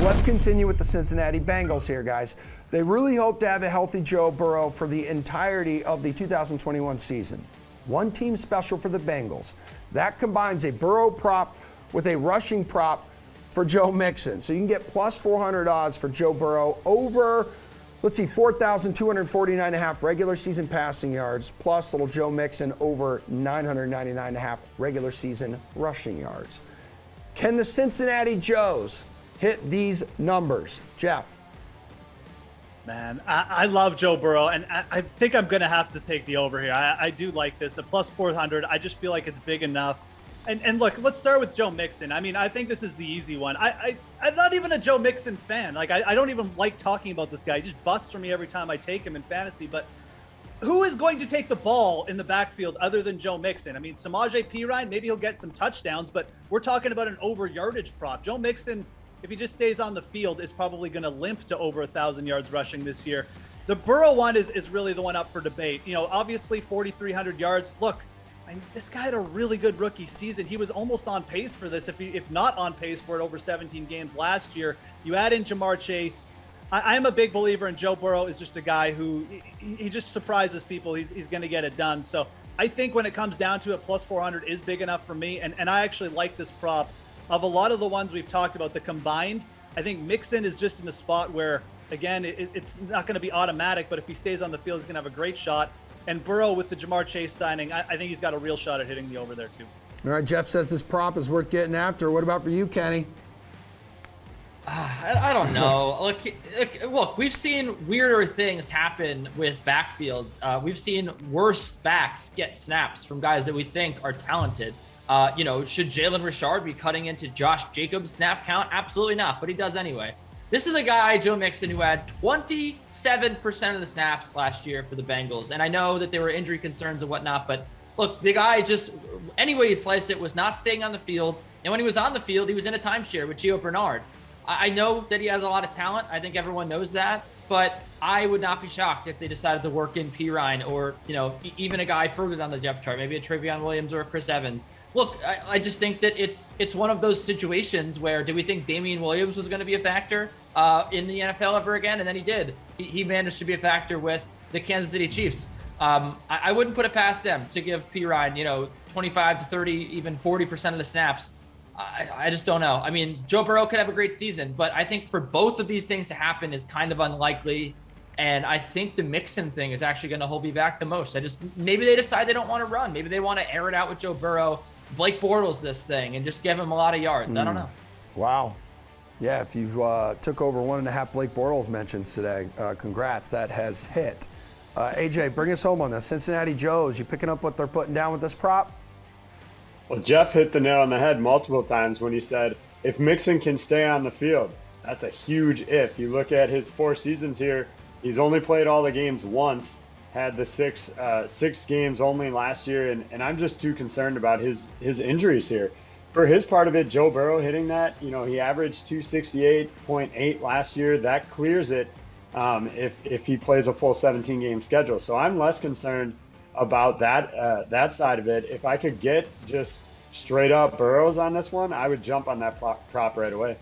Let's continue with the Cincinnati Bengals here, guys. They really hope to have a healthy Joe Burrow for the entirety of the 2021 season. One team special for the Bengals. That combines a Burrow prop with a rushing prop for Joe Mixon. So you can get plus 400 odds for Joe Burrow over, 4,249.5 regular season passing yards, plus little Joe Mixon over 999.5 regular season rushing yards. Can the Cincinnati Joes hit these numbers? Geoff. Man, I love Joe Burrow, and I think I'm going to have to take the over here. I do like this. A plus 400, I just feel like it's big enough. And look, let's start with Joe Mixon. I mean, I think this is the easy one. I'm not even a Joe Mixon fan. Like, I don't even like talking about this guy. He just busts for me every time I take him in fantasy. But who is going to take the ball in the backfield other than Joe Mixon? I mean, Samaje Perine, maybe he'll get some touchdowns, but we're talking about an over yardage prop. Joe Mixon, if he just stays on the field, is probably going to limp to over 1,000 yards rushing this year. The Burrow one is really the one up for debate. You know, obviously 4,300 yards. Look, this guy had a really good rookie season. He was almost on pace for this, if not on pace for it over 17 games last year. You add in Jamar Chase. I'm a big believer in Joe Burrow is just a guy who he just surprises people. He's going to get it done. So I think when it comes down to it, plus 400 is big enough for me. And I actually like this prop. Of a lot of the ones we've talked about, the combined, I think Mixon is just in the spot where, again, it's not going to be automatic, but if he stays on the field, he's going to have a great shot. And Burrow with the Jamar Chase signing, I think he's got a real shot at hitting the over there too. All right, Geoff says this prop is worth getting after. What about for you, Kenny? I don't know. Look, we've seen weirder things happen with backfields. We've seen worse backs get snaps from guys that we think are talented. Should Jalen Richard be cutting into Josh Jacobs' snap count? Absolutely not, but he does anyway. This is a guy, Joe Mixon, who had 27% of the snaps last year for the Bengals. And I know that there were injury concerns and whatnot, but look, the guy just, any way you slice it, was not staying on the field. And when he was on the field, he was in a timeshare with Gio Bernard. I know that he has a lot of talent. I think everyone knows that. But I would not be shocked if they decided to work in Perine or, even a guy further down the depth chart, maybe a Trevion Williams or a Chris Evans. Look, I just think that it's one of those situations where, did we think Damian Williams was going to be a factor in the NFL ever again? And then he did. He managed to be a factor with the Kansas City Chiefs. I wouldn't put it past them to give Perine, 25 to 30, even 40% of the snaps. I just don't know. I mean, Joe Burrow could have a great season, but I think for both of these things to happen is kind of unlikely. And I think the Mixon thing is actually going to hold me back the most. Maybe they decide they don't want to run. Maybe they want to air it out with Joe Burrow, Blake Bortles this thing, and just give him a lot of yards. I don't know. Wow. Yeah, if you took over 1.5 Blake Bortles mentions today, congrats. That has hit. AJ, bring us home on this. Cincinnati Joes, you picking up what they're putting down with this prop? Well, Geoff hit the nail on the head multiple times when he said, if Mixon can stay on the field, that's a huge if. You look at his 4 seasons here, he's only played all the games once, had the six games only last year, and I'm just too concerned about his injuries here. For his part of it, Joe Burrow hitting that, he averaged 268.8 last year. That clears it if he plays a full 17-game schedule. So I'm less concerned about that side of it. If I could get just straight up Burrows on this one, I would jump on that prop right away.